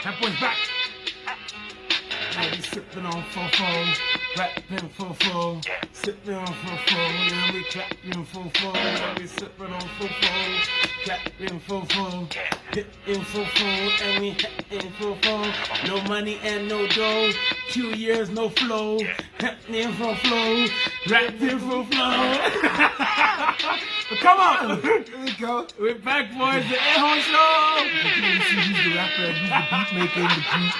That boy's back. Now we sipping on fofo, rapping fofo, sipping on fofo, then we clapping fofo, then we sipping on fofo, clapping fofo, hitting fofo, and we hitting fofo. No money and no dough, 2 years no flow, hitting fofo, rapping fofo. Come on! There we go. We're back, boys. The A-Hole Show! You see who's the rapper and who's the beat maker in the group.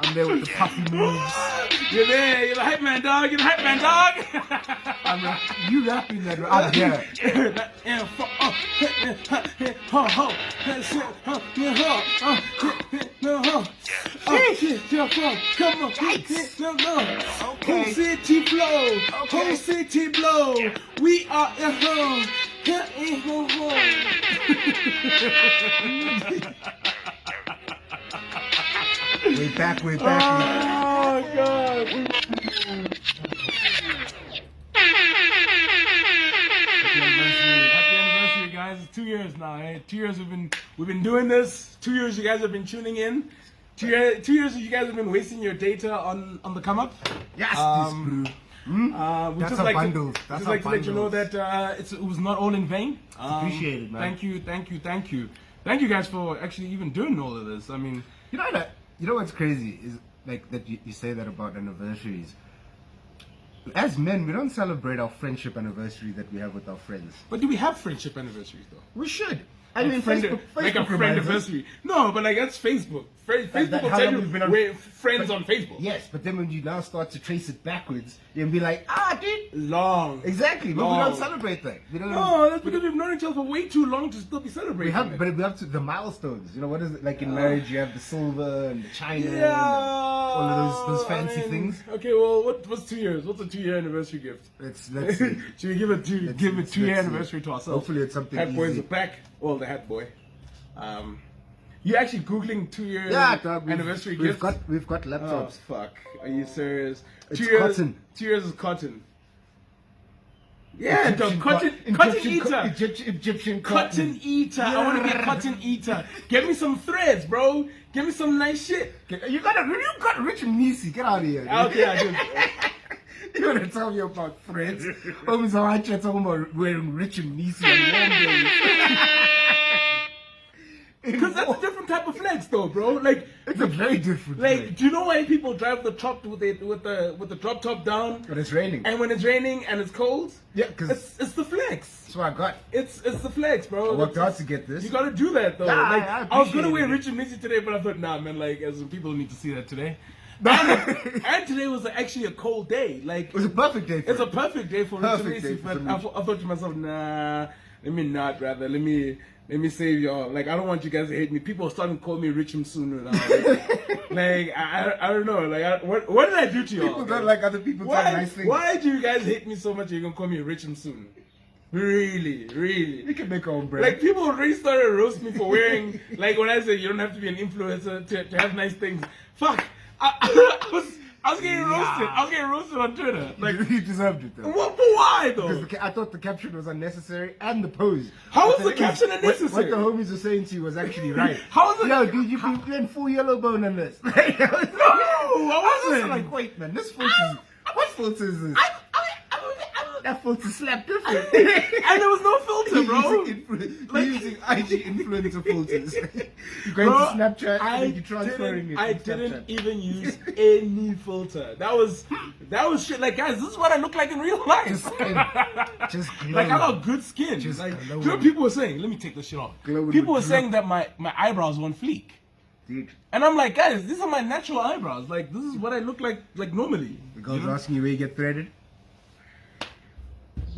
I'm there with the puffy moves. You're there. You're the hype man, dog. You're the hype man, dog. You rapping that I'm there. Come on. Whole city blow. Whole city blow. We are at home. We're back. Oh, God. Happy anniversary, guys. It's 2 years now, eh? 2 years we've been doing this. 2 years you guys have been tuning in. 2 years you guys have been wasting your data on the come up. Yes, we That's just a like bundle. to, just like to let you know that it was not all in vain. Appreciated, man. Thank you. Thank you guys for actually even doing all of this. I mean, You know what's crazy is like that you say that about anniversaries. As men, we don't celebrate our friendship anniversary that we have with our friends. but do we have friendship anniversaries though? We should. I mean, Facebook like a friend reminds us. anniversary. No, but like that's Facebook. Facebook will how tell long you we've been on- we're friends on Facebook. Yes, but then when you now start to trace it backwards, you'll be like, dude. Long. Exactly, but we Long. don't celebrate that. We don't. No, that's because we've known each other for way too long to still be celebrating. We have, it. but we have to the milestones. You know what is it like in marriage? You have the silver and the china, and Yeah, all of those fancy I mean, things. Okay, well, what's 2 years? What's a 2-year anniversary gift? Let's see. Should we give a give a 2-year let's see. anniversary to ourselves? Hopefully it's something Hat boys easy. are back. Well, the hat boy. You actually googling 2-year dog, anniversary we've gifts? got Oh laptops. fuck! Are you serious? It's 2 years, cotton. 2 years is cotton. Yeah, dog, cotton eater. Egyptian Cotton eater. I want to be a cotton eater. Get me some threads, bro. Give me some nice shit. You got Rich and Nisi. Get out of here. Okay, I do. You want to tell me about friends? Homies are out here talking about wearing Rich and Nisi on warm days. Because that's a different type of flex, though, bro. Like It's a very different Like, thing. do you know why people drive the truck with the drop top down? But it's raining. And when it's raining and it's cold, Yeah, because it's the flex. that's what I got. It's the flex, bro. I worked That's- hard to get this. You gotta do that though. Nah, like, I I was gonna appreciate wear it. Rich and Missy today, but I thought, nah, man. Like, as people need to see that today. And today was actually a cold day. Like, It was a perfect day for it's a it. perfect day for Rich and Perfect Missy. day But for I thought to myself, nah, let me not, rather. Let me save y'all. Like, I don't want you guys to hate me. People are starting to call me Rich and sooner now. Like, I don't know. Like, what did I do to y'all? People don't like other people saying nice things. Why do you guys hate me so much? You're gonna call me Rich and soon? Really? We can make our own brand. Like, people already started to roast me for wearing, like, when I say you don't have to be an influencer to have nice things. Fuck. I was getting roasted. I was getting roasted on Twitter. Like, you deserved it though. why though? Because I thought the caption was unnecessary and the pose. How was But the thing caption is, unnecessary? What the homies were saying to you was actually right. How was it? Yo, dude, you're in full yellow bone on this. No, I was wasn't. like, wait, man, this filter is... What filter is this? That filter slapped different. And there was no filter, bro. You're using IG influencer filters. You're going Bro, to Snapchat and then you're transferring it. I from didn't Snapchat. even use any filter. That was shit. Like, guys, this is what I look like in real life. Just glowing. Like, I got good skin. Just Like, glowing. you know what people were saying? Let me take this shit off. Glowing People were with saying that my eyebrows were on fleek. Dude, And I'm like, guys, these are my natural eyebrows. Like, this is what I look like normally. the girls are asking you where you get threaded.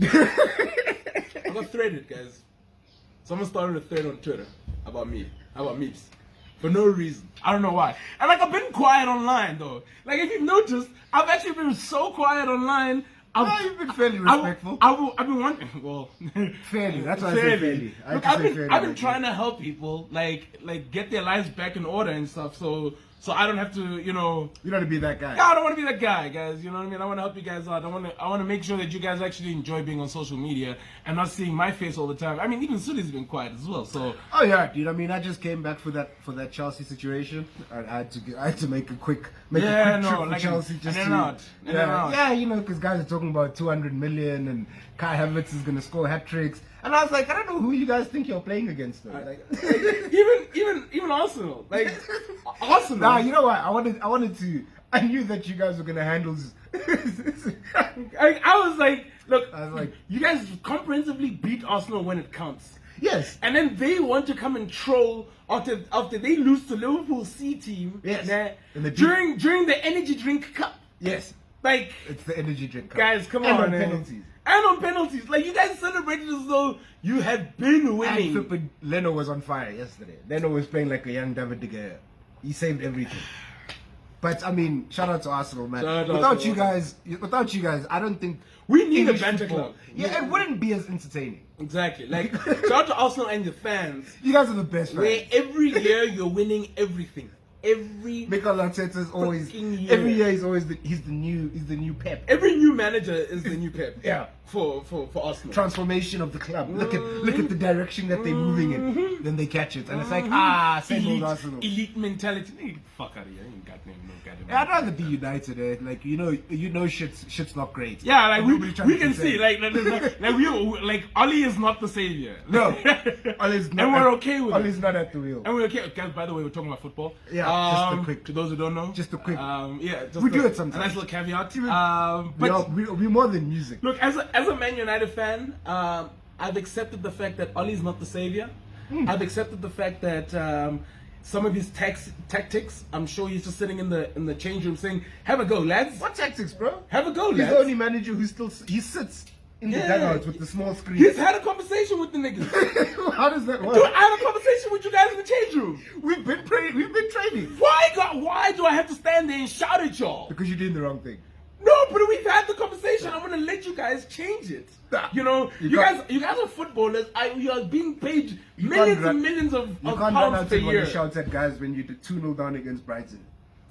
I got threaded, guys. Someone started a thread on Twitter about me, about memes, for no reason. I don't know why. And like, I've been quiet online though. Like, if you've noticed, I've actually been so quiet online. You've been fairly respectful. I've been wanting. Well, Fairly. That's why I say fairly. Look, I've been trying to help people like get their lives back in order and stuff. So so I don't have to, You don't want to be that guy. Yeah, I don't want to be that guy, guys. You know what I mean? I want to help you guys out. I want to make sure that you guys actually enjoy being on social media and not seeing my face all the time. I mean, even Suli's been quiet as well. So. Oh yeah, dude. I mean, I just came back for that Chelsea situation. I had to make a quick trip for Chelsea just to. Yeah, because guys are talking about 200 million and Kai Havertz is gonna score hat tricks, and I was like, I don't know who you guys think you're playing against, though. Like, even Arsenal, like Arsenal. Nah, you know what? I wanted to. I knew that you guys were gonna handle. I was like, look, you guys comprehensively beat Arsenal when it counts. Yes. And then they want to come and troll after they lose to Liverpool C team. Yes. During the energy drink cup. Yes. Like, it's the energy drink cup. Guys, come and on, on penalties. And on penalties. Like, you guys celebrated as though you had been winning. And flipping Leno was on fire yesterday. Leno was playing like a young David De Gea. He saved everything. But I mean, shout out to Arsenal, man. Without you guys, I don't think we need English a banter football, club. Yeah, it wouldn't be as entertaining. Exactly. Like, shout out to Arsenal and the fans. You guys are the best fans. Where every year you're winning everything. Mikel Arteta's always year. Every year he's the new Pep. Every new manager is the new Pep. Yeah. For Arsenal. Transformation of the club. Look at the direction that they're moving in. Then they catch it, and it's like same old Arsenal. Elite mentality. Hey, fuck out of here. You ain't got no goddamn. Yeah, I'd rather be United. Like shit's not great. Yeah, like we can see like Oli is not the savior. No, Oli's not. And we're okay with it. Oli's not at the wheel. And we're okay. Guys, by the way, we're talking about football. Yeah, just a quick. To those who don't know, just a quick. Just we do it sometimes. A nice little caveat. But we're more than music. Look, as a Man United fan, I've accepted the fact that Oli's not the savior. I've accepted the fact that some of his tactics, I'm sure he's just sitting in the change room saying, "Have a go, lads." What tactics, bro? Have a go, lads. He's the only manager who sits in the dugouts with the small screen. He's had a conversation with the niggas. How does that work? Dude, I had a conversation with you guys in the change room. We've been training. Why do I have to stand there and shout at y'all? Because you're doing the wrong thing. No, but we've had the conversation. I'm gonna let you guys change it. You know, you guys are footballers. You are being paid millions and millions of pounds per year. You can't run out and shout at guys when you do 2-0 down against Brighton.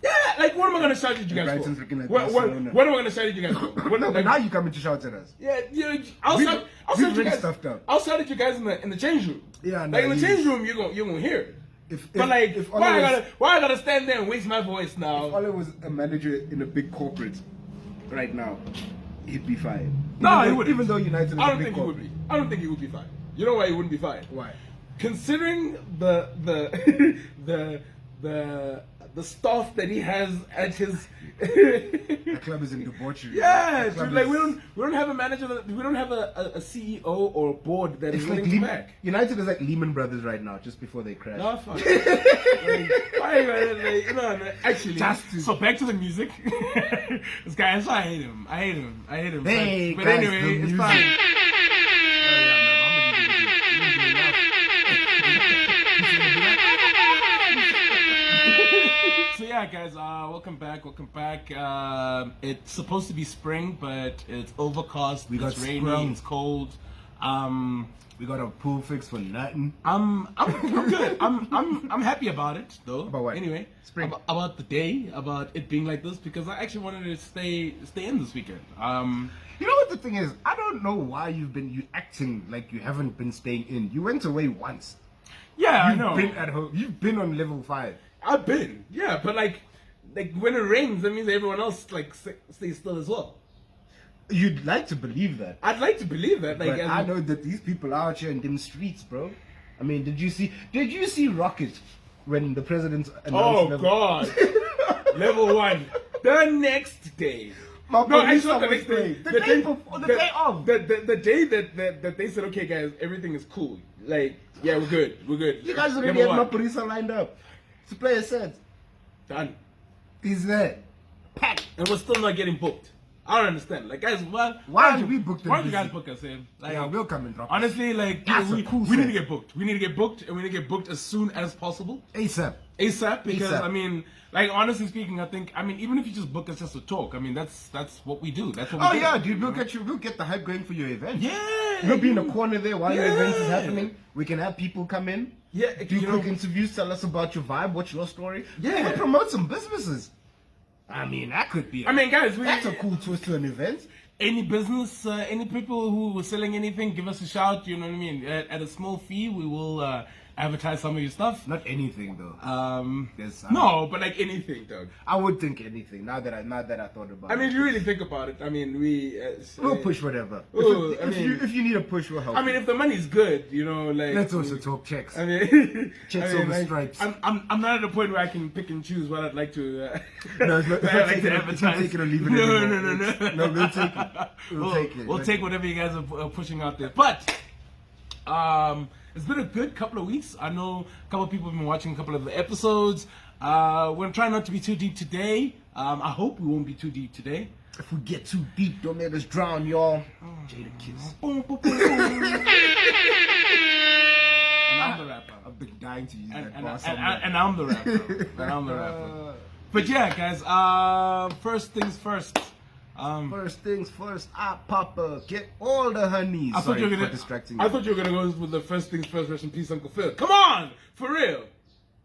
Yeah, like what am I gonna shout at you guys Brighton's for? looking at What am I gonna shout at you guys for? But now you coming to shout at us. Yeah, I'll shout at you guys. Stuff down. I'll shout at you guys in the change room. Yeah, like in the change room, you're gonna hear it. Why I gotta stand there and waste my voice now? If Ole was a manager in a big corporate right now, he'd be fired. No, he wouldn't. Even though United is I don't think he would be. I don't think he would be fired. You know why he wouldn't be fired? Why? Considering the staff that he has at his the club is in debauchery. Yeah, dude, like we don't have a manager, we don't have a CEO or a board that is willing to back. United is like Lehman Brothers right now, just before they crash. No, fuck. Actually, so back to the music. This guy, I hate him. Hey, but guys, anyway, it's fine. So yeah, guys, welcome back. It's supposed to be spring, but it's overcast. It's rainy. It's cold. We got a pool fix for nothing. I'm good. I'm happy about it though. About what? Anyway, spring. About the day, about it being like this, because I actually wanted to stay in this weekend. You know what the thing is? I don't know why you acting like you haven't been staying in. You went away once. Yeah, I know. You've been at home. You've been on level 5. I've been, yeah, but like when it rains, that means everyone else stays still as well. You'd like to believe that. I'd like to believe that. Like, but I know that these people are out here in them streets, bro. I mean, did you see Rocket when the president announced level? God, level 1. The next day. No, it's not the next day. The day before, the day of. The day that they said, okay, guys, everything is cool. Like, yeah, we're good. You guys already have Maporisa lined up to play a set. Done. He's there. Packed. And we're still not getting booked. I don't understand. Like, guys, why did we book them? Why don't you guys book us, eh? Like, yeah, we'll come and drop. Honestly, like, we need to get booked. We need to get booked, and we need to get booked as soon as possible. ASAP, because I mean, like, honestly speaking, I mean, even if you just book us just to talk, I mean, that's what we do. That's what we do. Yeah, dude, we'll get the hype going for your event. Yeah. We'll be in a corner there while your event is happening. We can have people come in Yeah, do quick interviews, tell us about your vibe, what's your story. Yeah, promote some businesses. I mean, that could be. Guys, that's a cool twist to an event. Any business, any people who were selling anything, give us a shout. You know what I mean? At a small fee, we will advertise some of your stuff. Not anything though. No, but like anything, Doug. I would think anything. Now that I thought about it. I mean, if you really think about it, I mean, we'll push whatever. If you need a push, we'll help. I mean, if the money's good, you know, like let's also talk checks. I mean, checks over stripes. I'm not at a point where I can pick and choose what I'd like to. No, it's not. Take it or leave it. No. We'll take it. We'll take whatever you guys are pushing out there, but. It's been a good couple of weeks. I know a couple of people have been watching a couple of the episodes. We're going to try not to be too deep today. I hope we won't be too deep today. If we get too deep, don't let us drown, y'all. Jada Kiss. And I'm the rapper. I've been dying to use that bar and I'm the rapper. But yeah, guys, first things first. First things first, Papa, get all the honeys. I thought you were gonna go with the first things first. Rest in peace, Uncle Phil. Come on, for real.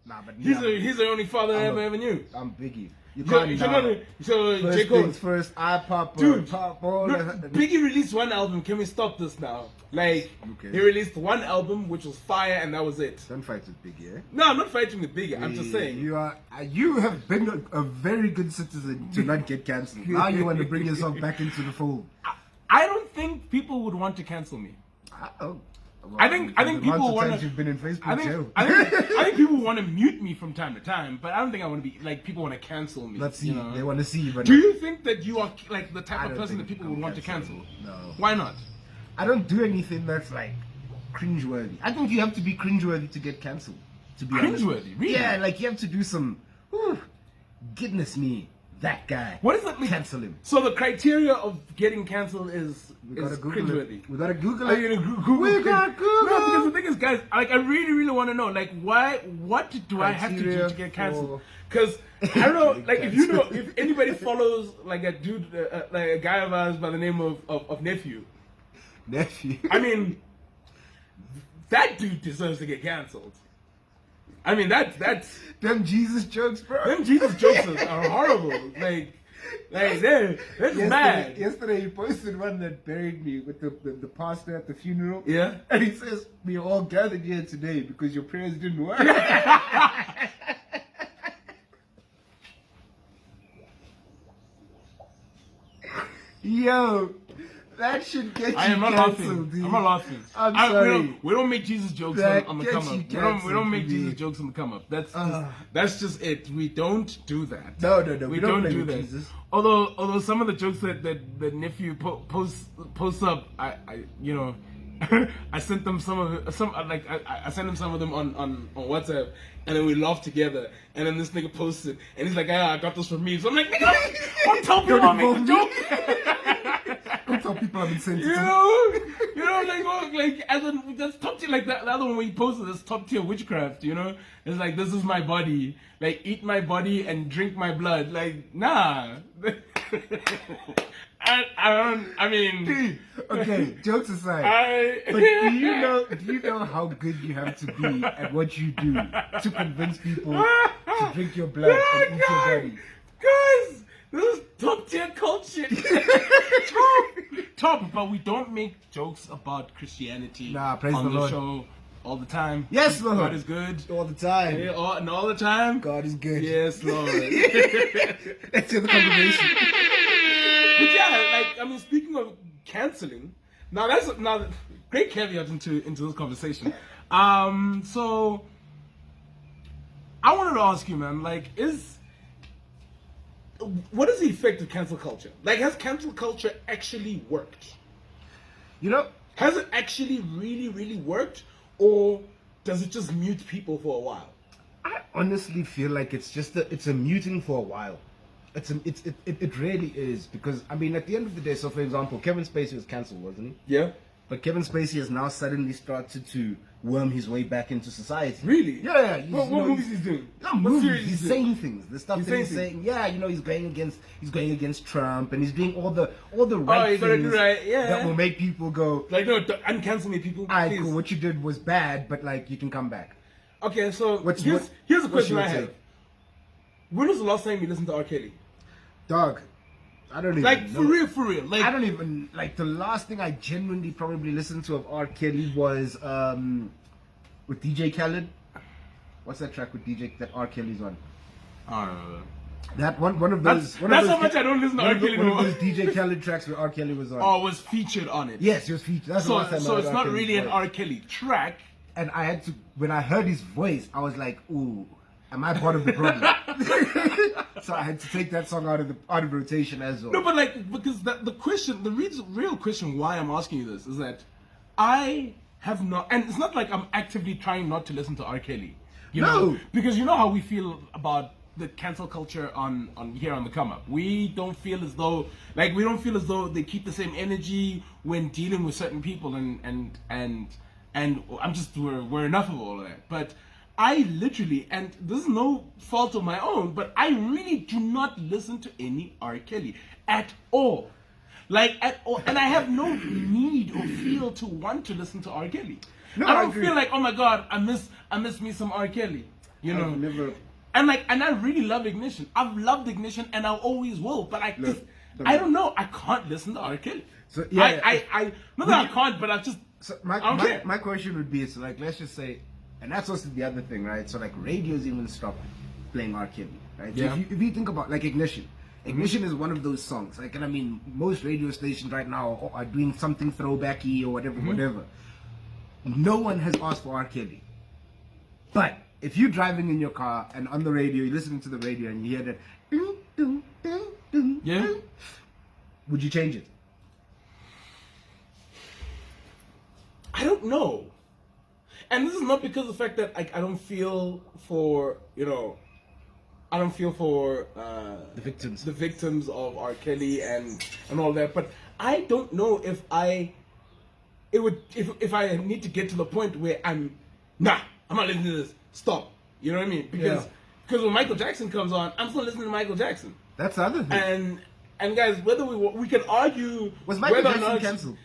Nah, but he's the only father I ever knew. I'm Biggie. So J. Cole. Things first, Papa. Dude, pop all Biggie released one album. Can we stop this now? Like, he released one album which was fire, and that was it. Don't fight with Biggie, eh? No, I'm not fighting with Biggie. I'm just saying. You have been a very good citizen to not get cancelled. Now you want to bring yourself back into the fold. I don't think people would want to cancel me. Well, I think people want to. You've been in Facebook jail. I think people want to mute me from time to time, but I don't think I want to be like people want to cancel me. Let's see. You know? They want to see. But do you think that you are like the type of person that people would want to cancel? No. Why not? I don't do anything that's like cringeworthy. I think you have to be cringeworthy to get cancelled. To be honest. Cringeworthy, really? Yeah, like you have to do some. Goodness me, that guy. What does that mean? Cancel him. So the criteria of getting cancelled is cringeworthy. We gotta Google it. Are you gonna Google? We gotta Google. No, because the thing is, guys, like I really want to know, like, what do I have to do to get cancelled? Because I don't know, like if anybody follows like a dude, like a guy of ours by the name of Nephew. I mean, that dude deserves to get cancelled. I mean, that's them Jesus jokes, bro. Them Jesus jokes are horrible. Like that's bad. Yesterday he posted one that buried me with the pastor at the funeral. Yeah. And he says, "We all gathered here today because your prayers didn't work." Yo, that should get you. I am not laughing. I'm not laughing. I'm sorry. We don't make Jesus jokes on the come up. We don't make Jesus jokes on the come up. That's just it. We don't do that. No. We don't do that. Jesus. Although some of the jokes that Nephew posts up, I sent them I sent him some of them on WhatsApp, and then we laughed together. And then this nigga posted, and he's like, I got this from me. So I'm like, nigga, don't tell people I make a joke. Don't tell people I've been sensitive. You know, like as in that's top tier. Like that other one where he posted this top tier witchcraft. You know, it's like this is my body. Like eat my body and drink my blood. Like nah. I mean. Okay, jokes aside. But do you know how good you have to be at what you do to convince people to drink your blood and eat your body? Guys, this is top tier culture. Top, but we don't make jokes about Christianity on the Lord. show all the time. Yes, Lord. God is good. All the time. Yeah, all the time. God is good. Yes, Lord. That's the conversation. But yeah, like, I mean, speaking of cancelling, now great caveat into this conversation. So I wanted to ask you, man, like, what is the effect of cancel culture? Like, has cancel culture actually worked? You know, has it actually really, really worked, or does it just mute people for a while? I honestly feel like it's a muting for a while. It really is, because I mean, at the end of the day, so for example, Kevin Spacey was cancelled, wasn't he? Yeah. But Kevin Spacey has now suddenly started to worm his way back into society. Really? Yeah. What movies he's doing? Not movies. He's saying things. The stuff that he's saying. Yeah, you know, he's going against Trump, and he's doing all the right things that will make people go like, no, uncancel me, people. Alright, cool. What you did was bad, but like you can come back. Okay, so here's a question I have. When was the last time you listened to R. Kelly? Dog, I don't even like know. for real. Like I don't even like the last thing I genuinely probably listened to of R. Kelly was with DJ Khaled. What's that track with DJ that R. Kelly's on? I don't know. That one of those. That's how much I don't listen to R. Kelly. One of those DJ Khaled tracks where R. Kelly was on. Oh, was featured on it. Yes, he was featured. That's the last time so I it's not really an R. Kelly track. And I had to, when I heard his voice, I was like, ooh, am I part of the problem? So I had to take that song out of rotation as well. No, but like, because the real question why I'm asking you this is that I have not, and it's not like I'm actively trying not to listen to R. Kelly. You know, because you know how we feel about the cancel culture on here on the come up. We don't feel as though they keep the same energy when dealing with certain people and I'm just we're enough of all of that. But I literally, and this is no fault of my own, but I really do not listen to any R. Kelly at all. Like at all, and I have no need or feel to want to listen to R. Kelly. No, I don't feel like, oh my God, I miss me some R. Kelly. You know, and I really love Ignition. I've loved Ignition, and I always will. But I don't know. I can't listen to R. Kelly. So yeah, I can't. But I just my question would be, so like, let's just say, and that's also the other thing, right? So like, radios even stopped playing R. Kelly, right? Yeah. So if you think about like Ignition. Ignition is one of those songs. Like, and I mean, most radio stations right now are doing something throwbacky or whatever. No one has asked for R. Kelly. But if you're driving in your car and on the radio, you're listening to the radio and you hear that, ding, ding, ding, ding, yeah, would you change it? I don't know. And this is not because of the fact that I don't feel for, I don't feel for the victims of R. Kelly and all that. But I don't know if I need to get to the point where I'm not listening to this. Stop. You know what I mean? Because when Michael Jackson comes on, I'm still listening to Michael Jackson. That's the other thing. And guys, whether we can argue was Michael Jackson cancelled?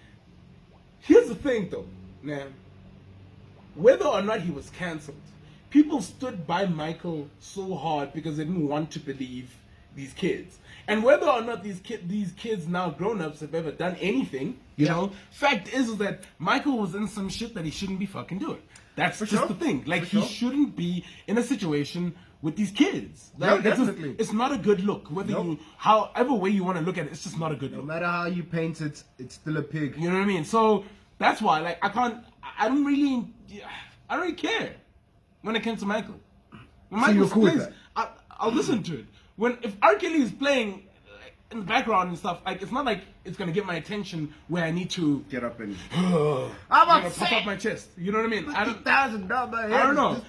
Here's the thing, though, man. Whether or not he was cancelled, people stood by Michael so hard because they didn't want to believe these kids. And whether or not these kids now grown-ups have ever done anything, you know, fact is that Michael was in some shit that he shouldn't be fucking doing. That's just the thing. Like, he shouldn't be in a situation with these kids. Like, definitely. It's not a good look. Whether however way you want to look at it, it's just not a good look. No matter how you paint it, it's still a pig. You know what I mean? So that's why, like, I don't really care when it comes to Michael. When Michael plays, I'll listen to it. If R. Kelly is playing in the background and stuff, like, it's not like it's gonna get my attention where I need to get up and pop up my chest. You know what I mean? I don't know.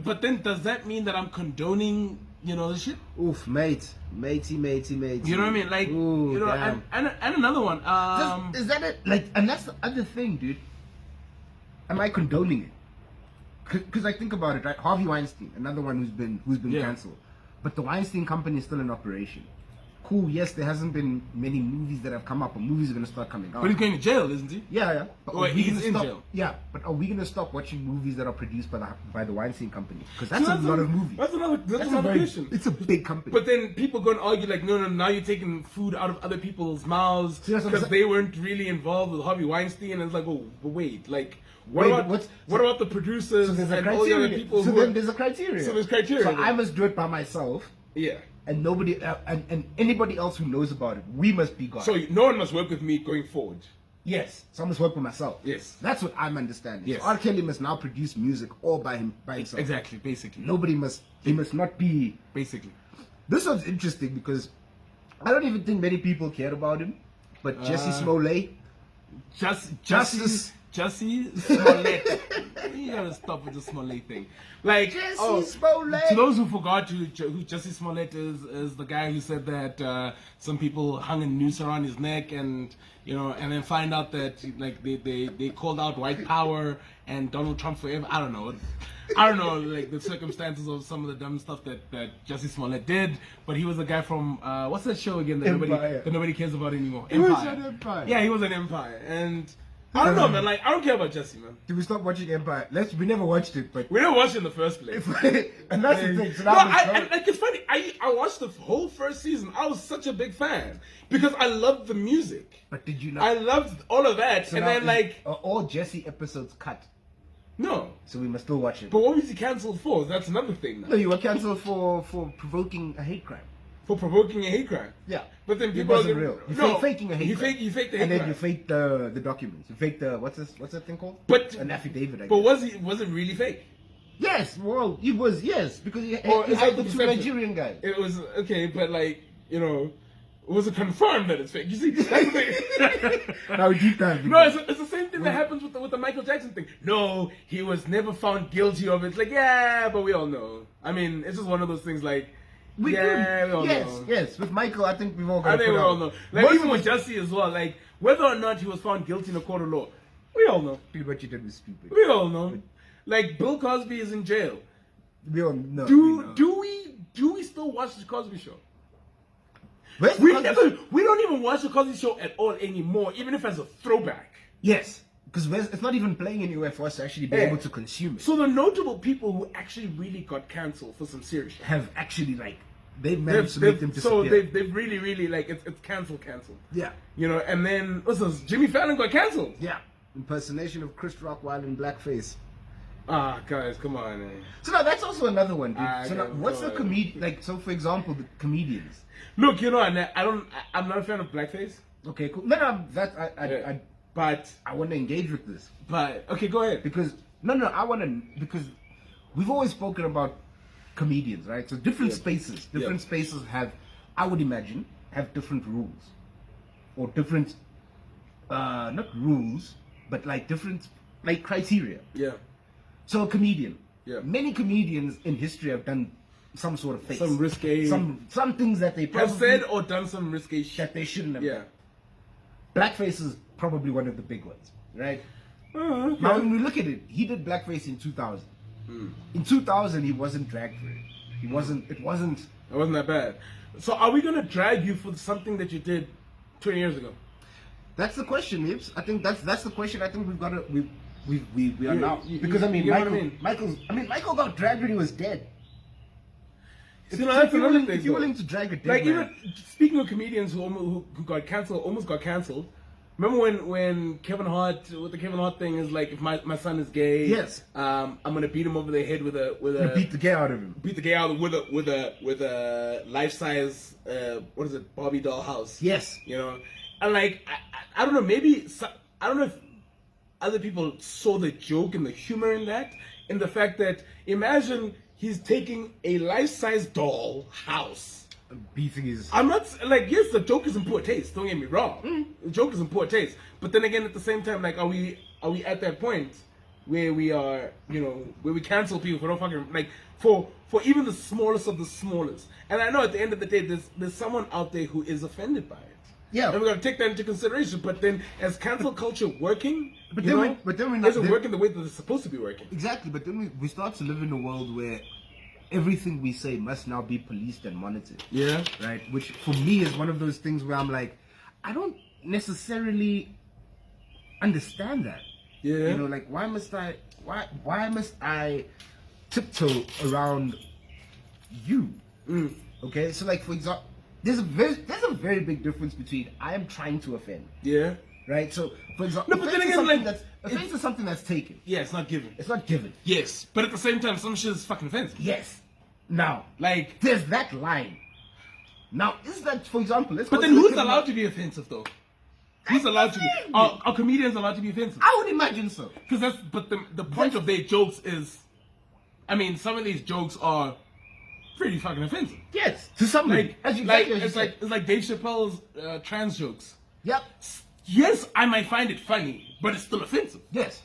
But then does that mean that I'm condoning, this shit? Oof, matey. You know what I mean? Like, ooh, and another one. Is that it? Like, and that's the other thing, dude. Am I condoning it? Because I think about it, right? Harvey Weinstein, another one who's been cancelled, but the Weinstein company is still in operation. Cool. Yes, there hasn't been many movies that have come up, but movies are gonna start coming out. But he's going to jail, isn't he? Yeah. But he's in jail. Yeah, but are we gonna stop watching movies that are produced by the Weinstein company? Because that's a lot of movies. That's another question. It's a big company. But then people go and argue like, no, now you're taking food out of other people's mouths because they weren't really involved with Harvey Weinstein. And it's like, oh, but wait, like. What about the producers and all the other people? Then there's a criteria. So there's criteria. So I must do it by myself. Yeah. And nobody and anybody else who knows about it, we must be gone. So no one must work with me going forward. Yes. So I must work with myself. Yes. That's what I'm understanding. Yes. So R. Kelly must now produce music all by himself. Exactly. Basically. He must not be. Basically. This one's interesting because I don't even think many people care about him, but Jussie Smollett. Jussie Smollett. You gotta stop with the Smollett thing. Like, Jussie Smollett. To those who forgot who Jussie Smollett is the guy who said that some people hung a noose around his neck and and then find out that like they called out white power and Donald Trump forever. I don't know like the circumstances of some of the dumb stuff that Jussie Smollett did, but he was a guy from what's that show again that nobody cares about anymore? Empire. He was an Empire. Yeah, he was an Empire. And I don't know, man. Like, I don't care about Jesse, man. Did we stop watching Empire? We never watched it, but we never watched it in the first place. And that's the thing. So like, it's funny. I watched the whole first season. I was such a big fan because I loved the music. But did you not? I loved all of that, So and now then like are all Jesse episodes cut. no. So we must still watch it. But what was he cancelled for? That's another thing. Now. No, you were cancelled for provoking a hate crime. For provoking a hate crime. Yeah. But then It people wasn't real. You faking a hate crime. You faked the hate and then crime. you faked the documents. You faked the what's that thing called? But an affidavit. I But guess. was it really fake? Yes. Well, it was because he Or is had that the the two perception? Nigerian guys. It was okay, but like was it confirmed that it's fake? You see, that's the thing. Now we deep dive. No, it's the same thing that happens with the Michael Jackson thing. No, he was never found guilty of it. It's like, yeah, but we all know. I mean, it's just one of those things like, we all know. Yes. With Michael, I think we've all got I to think put we out. all know. Like, even with Jesse as well, like, whether or not he was found guilty in a court of law, we all know. Dude, what you did was stupid. We all know. Like, Bill Cosby is in jail. We all know. Do we still watch the Cosby Show? We don't even watch the Cosby Show at all anymore, even if as a throwback. Yes, because it's not even playing anywhere for us to actually be able to consume it. So the notable people who actually really got cancelled for some serious shit have actually they've managed to make them disappear. So they've really like it's cancelled. Yeah. And then what's this? Jimmy Fallon got cancelled. Yeah. Impersonation of Chris Rock while in blackface. Ah, guys, come on, man. So now that's also another one, dude. So now, what's the comedian like? So for example, the comedians. Look, I'm not a fan of blackface. Okay, cool. No, but I want to engage with this. But okay, go ahead. Because because we've always spoken about comedians, right? So different spaces have, I would imagine, have different rules, or different, not rules, but different criteria. Yeah. So a comedian. Yeah. Many comedians in history have done some sort of face. Some risque. Some things that they probably have said or done some risque shit that they shouldn't have. Yeah. Blackface is probably one of the big ones, right? Okay. Now when we look at it, he did blackface in 2000. In 2000, he wasn't dragged for it. It wasn't that bad. So are we gonna drag you for something that you did 20 years ago? That's the question, Ibs. I think that's the question. I think we've got to we are now because Michael got dragged when he was dead. If you're willing to drag a dead like man. even speaking of comedians who got cancelled, almost got cancelled. Remember when Kevin Hart with the Kevin Hart thing is like, if my son is gay, yes, I'm gonna beat him over the head with a beat the gay out of him. Beat the gay out with a life size what is it, Barbie doll house. Yes, and I don't know, I don't know if other people saw the joke and the humor in that, in the fact that imagine he's taking a life size doll house. Beating his. I'm not yes, the joke is in poor taste. Don't get me wrong. The joke is in poor taste. But then again, at the same time, are we at that point where we are, where we cancel people for no fucking for even the smallest of the smallest? And I know at the end of the day, there's someone out there who is offended by it. Yeah, and we're gonna take that into consideration. But then, as cancel culture working, but then we're not isn't working the way that it's supposed to be working. Exactly. But then we start to live in a world where everything we say must now be policed and monitored. Yeah. Right? Which for me is one of those things where I'm like, I don't necessarily understand that. Yeah. Why must I tiptoe around you? Okay? So for example, there's a very big difference between I am trying to offend. Yeah. Right? So for example, no, but then again, offense is something that's taken. Yeah, it's not given. It's not given. Yes, but at the same time, some shit is fucking offensive. Yes. Now, there's that line. Now, is that, for example, but then who's allowed to be offensive though? Who's allowed to be? Are comedians allowed to be offensive? I would imagine so. Because the point of their jokes is, some of these jokes are pretty fucking offensive. Yes, to some it's like Dave Chappelle's trans jokes. Yep. Yes, I might find it funny, but it's still offensive. Yes.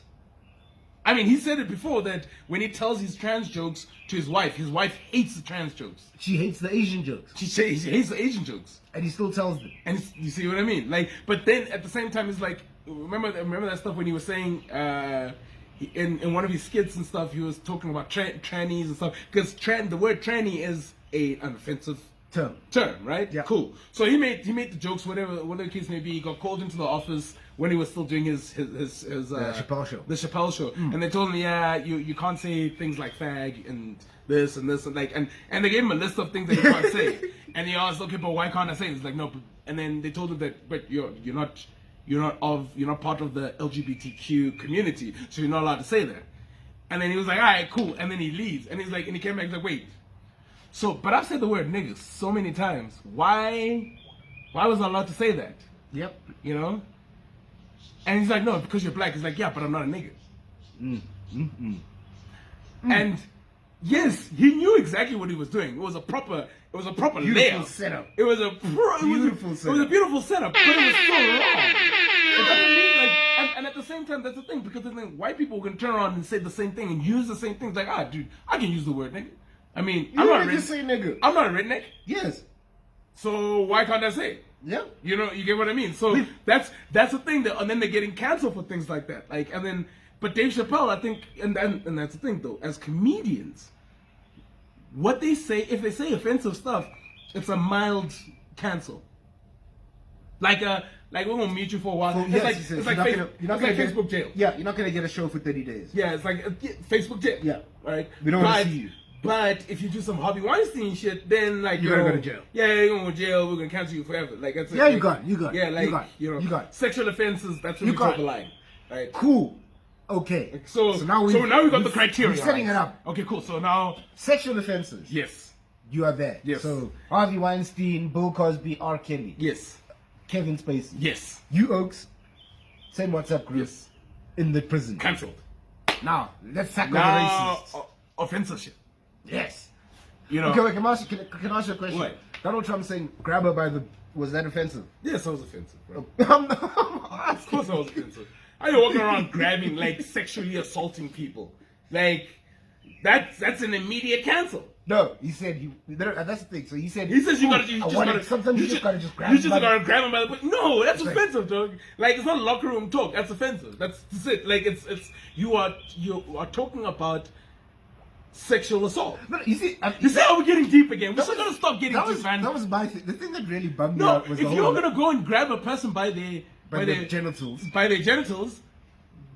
He said it before that when he tells his trans jokes to his wife hates the trans jokes. She hates the Asian jokes. She hates the Asian jokes. And he still tells them. And you see what I mean? But then at the same time, it's remember that stuff when he was saying in one of his skits and stuff, he was talking about trannies and stuff, because the word tranny is an offensive term, right? Yeah. Cool. So he made the jokes, whatever the case may be. He got called into the office when he was still doing his Chappelle show. The Chappelle show, and they told him, yeah, you can't say things like fag and this and this and like and they gave him a list of things that you can't say, and he asked, okay, but why can't I say it? It's like no, and then they told him that, but you're not part of the LGBTQ community, so you're not allowed to say that. And then he was like, all right, cool, and then he leaves, and he's like, and he came back, he's like, wait. So, but I've said the word niggas so many times. Why was I allowed to say that? Yep. You know? And he's like, no, because you're black. He's like, yeah, but I'm not a nigga. And yes, he knew exactly what he was doing. It was a proper Beautiful layout. setup. It was a beautiful setup. It was a beautiful setup, but it was so wrong. It doesn't mean like, and at the same time, that's the thing, because then white people can turn around and say the same thing and use the same things. Like, dude, I can use the word nigga. I mean, I'm not a redneck. Say nigga. I'm not a redneck. Yes. So why can't I say it? Yeah. You know, you get what I mean? So that's the thing, and then they're getting canceled for things like that. Like, and then, but Dave Chappelle, I think, and that's the thing though, as comedians, what they say, if they say offensive stuff, it's a mild cancel. Like we're gonna meet you for a while. It's like Facebook jail. Yeah, you're not gonna get a show for 30 days. Yeah, it's like Facebook jail. Yeah. Right? We don't want to see you. But if you do some Harvey Weinstein shit, then like you're gonna go to jail. Yeah, you're gonna go to jail. We're gonna cancel you forever. Like that's yeah, like, you got. Yeah, like you got sexual offenses. That's when you draw the line. Right. Cool. Okay. So now we got the criteria. We're setting it up. Okay, cool. So now sexual offenses. Yes. You are there. Yes. So Harvey Weinstein, Bill Cosby, R. Kelly. Yes. Kevin Spacey. Yes. You Oaks. Same WhatsApp group. Yes. In the prison. Cancelled. Now let's tackle the racists. Offensive shit. Yes. You know. Okay, wait, can I ask you a question? What? Donald Trump saying grab her by the, was that offensive? Yes, that was offensive, bro. Of course that was offensive. How you walking around grabbing, like, sexually assaulting people? Like, that's an immediate cancel. No, he said that's the thing. So he said you sometimes you just gotta grab him. You just gotta grab him by the. No, that's offensive, dog. Like, it's not locker room talk. That's offensive. That's it. Like, it's you are talking about sexual assault. No, you see how we're getting deep again. We're still gonna stop getting deep, man. That was my thing. The thing that really bummed me out was if you're gonna go and grab a person by their genitals,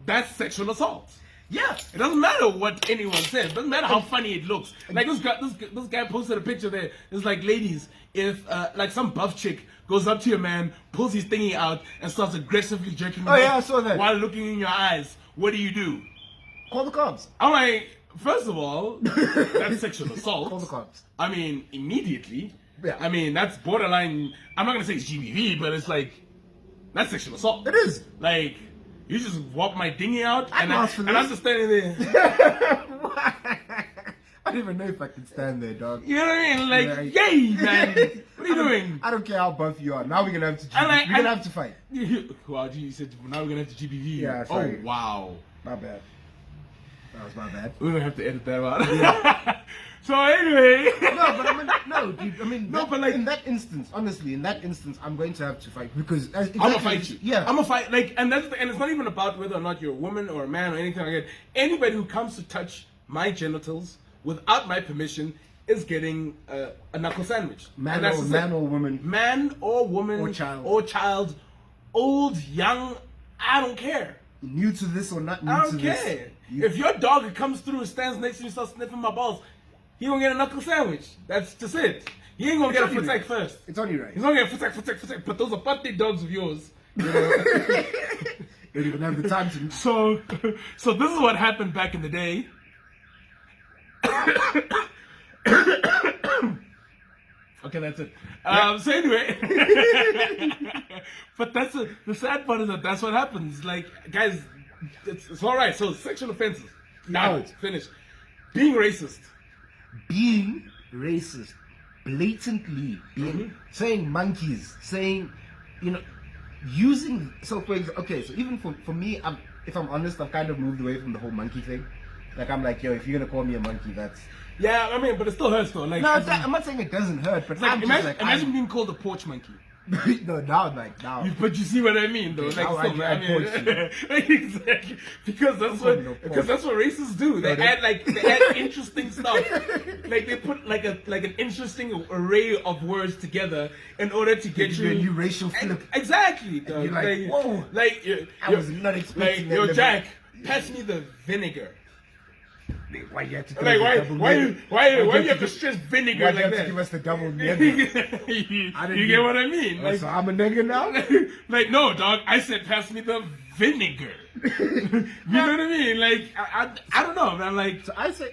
that's sexual assault. Yeah, it doesn't matter what anyone says. It doesn't matter how funny it looks. Like this guy posted a picture there. It's like, ladies, if like some buff chick goes up to your man, pulls his thingy out, and starts aggressively jerking him I saw that. while looking in your eyes, what do? Call the cops. I'm like, first of all, that's sexual assault. Call the cops. I mean, immediately. Yeah. I mean, that's borderline. I'm not gonna say it's GBV, but it's like that's sexual assault. It is. Like, you just walk my dinghy out, and I'm just standing there. I don't even know if I can stand there, dog. You know what I mean? Like, yay, man! What are you doing? I don't care how buff you are. Now we're gonna have to. We're gonna have to fight. Wow, you said now we're gonna have to GBV. Yeah, sorry. Oh wow. My bad. That was my bad. We're gonna have to edit that out. Yeah. So anyway. But in that instance, honestly, I'm going to have to fight because I'm gonna fight you. Yeah, I'm gonna fight. Like, and it's not even about whether or not you're a woman or a man or anything like that. Anybody who comes to touch my genitals without my permission is getting a knuckle sandwich. Man or woman, or child, old, young. I don't care. New to this or not new I to don't this. care. If your dog comes through and stands next to you and starts sniffing my balls, he gonna get a knuckle sandwich. That's just it. He ain't gonna get a foot first. It's only right. He's gonna get a foot. But those are birthday dogs of yours. You know? They don't even have the time to. So this is what happened back in the day. Okay, that's it. So anyway, but the sad part is that's what happens. Like, guys, it's all right. So sexual offenses, now it's finished. Being racist, blatantly saying monkeys, saying, using. So for example, okay, so even for me, if I'm honest, I've kind of moved away from the whole monkey thing. Like, I'm like, yo, if you're gonna call me a monkey, that's. Yeah, I mean, but it still hurts though. Like, no, I'm not saying it doesn't hurt, but like, imagine being called a porch monkey. No, now. But you see what I mean, though. Yeah, Like, now I mean, exactly. Because that's what racists do. They add interesting stuff. Like they put like an interesting array of words together in order to get you a new racial flip. Exactly. And you're like, whoa! Like I was not expecting. Like, yo, Jack, pass me the vinegar. Why you have to why you have to stress vinegar why like you have that? to give us the double nigga? You get what I mean? Like, so I'm a nigga now? Like, no, dog. I said pass me the vinegar. You know what I mean? Like, I don't know, man. Like, so I say,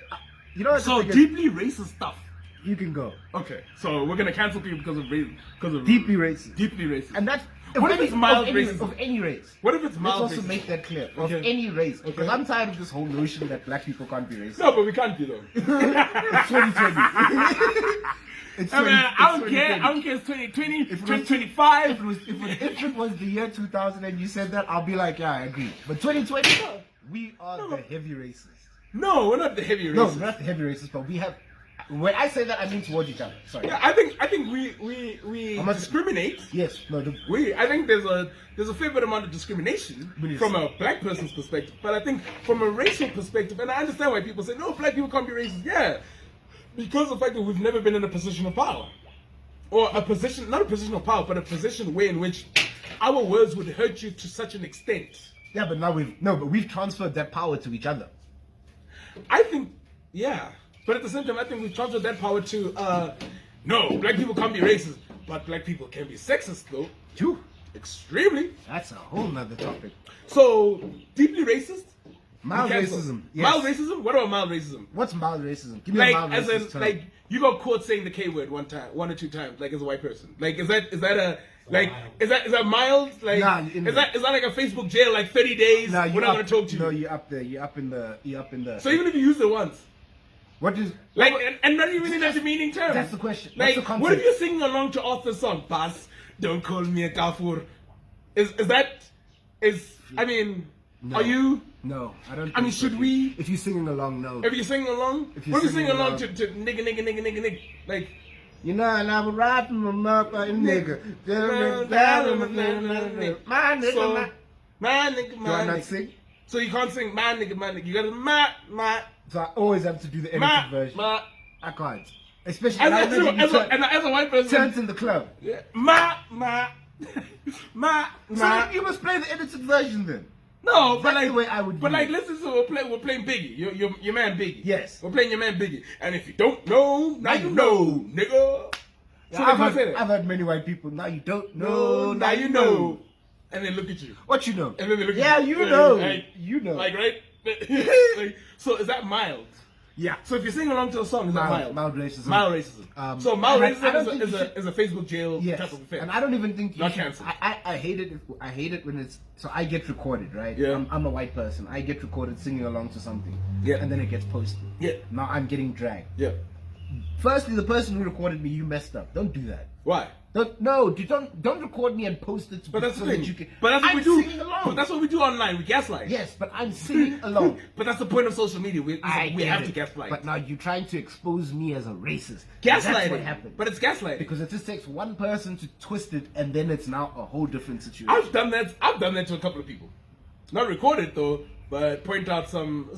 you know what? So deeply racist stuff. You can go. Okay, so we're gonna cancel people because of deeply racist. Deeply racist. And that's what if it's mild racism? Of any race. What if it's mild Let's also racism? make that clear. Of any race. Because I'm tired of this whole notion that black people can't be racist. No, but we can't be though. It's 2020. I don't care. It's 2020, 2025. If it was the year 2000 and you said that, I'll be like, yeah, I agree. But 2020, we are the heavy racists. No, we're not the heavy racists. No, we're not the heavy racists, but we have. When I say that, I mean towards each other. Sorry. Yeah, I think we discriminate. Yes. No. I think there's a fair bit amount of discrimination from a black person's perspective, but I think from a racial perspective, and I understand why people say no, black people can't be racist. Yeah, because of the fact that we've never been in a position of power, or not a position of power, but a position where in which our words would hurt you to such an extent. Yeah, but now we've transferred that power to each other. I think, yeah. But at the same time, I think we've transferred that power to, no, black people can't be racist, but black people can be sexist, though. Too. Extremely. That's a whole nother topic. So, deeply racist? Mild racism. Yes. Mild racism? What about mild racism? What's mild racism? Give me a mild racism term. Like, you got caught saying the K word one or two times, like as a white person. Like, is that mild? Like, is that like a Facebook jail, like 30 days? Nah, we're not gonna talk to you. No, you're up there. You're up in the. So even if you use it once. What is like and not even in a demeaning term? That's the question. Like, that's the what if you're singing along to Arthur's song, Bas, don't call me a kafur? I mean, no. Are you? No, I don't. I mean, should we? If you're singing along, no. If you're singing along, what if you're singing along to nigga, like. You know, and I'm rapping my mouth like a nigga. My nigga. Do I not sing? So you can't sing my nigga. You gotta my. So I always have to do the edited version. I can't. Especially as a white person. Turns in the club. Yeah. So you must play the edited version then. No, but that's the way I would. But like, listen to we're playing Biggie. Your man Biggie. Yes. We're playing your man Biggie. And if you don't know, now you know, nigga. So I've heard many white people. Now you don't know. Now you know. And they look at you. What you know? And then they look at you. Yeah, you know. Like, you know. Like, right? Like, so is that mild? Yeah. So if you sing along to a song, is that mild? Mild racism. Mild racism. So mild racism is a Facebook jail type of offense. And I don't even think not cancelled. I hate it. I hate it when it's so I get recorded, right? Yeah. I'm a white person. I get recorded singing along to something. Yeah. And then it gets posted. Yeah. Now I'm getting dragged. Yeah. Firstly, the person who recorded me, you messed up. Don't do that. Why? Don't record me and post it. But that's the thing. That you can, but that's what I'm we do. Singing along. But that's what we do online. We gaslight. Yes, but I'm singing along. But that's the point of social media. We have to gaslight. But now you're trying to expose me as a racist. Gaslighting. That's what happened. But it's gaslighting. Because it just takes one person to twist it, and then it's now a whole different situation. I've done that to a couple of people. Not recorded though, but point out some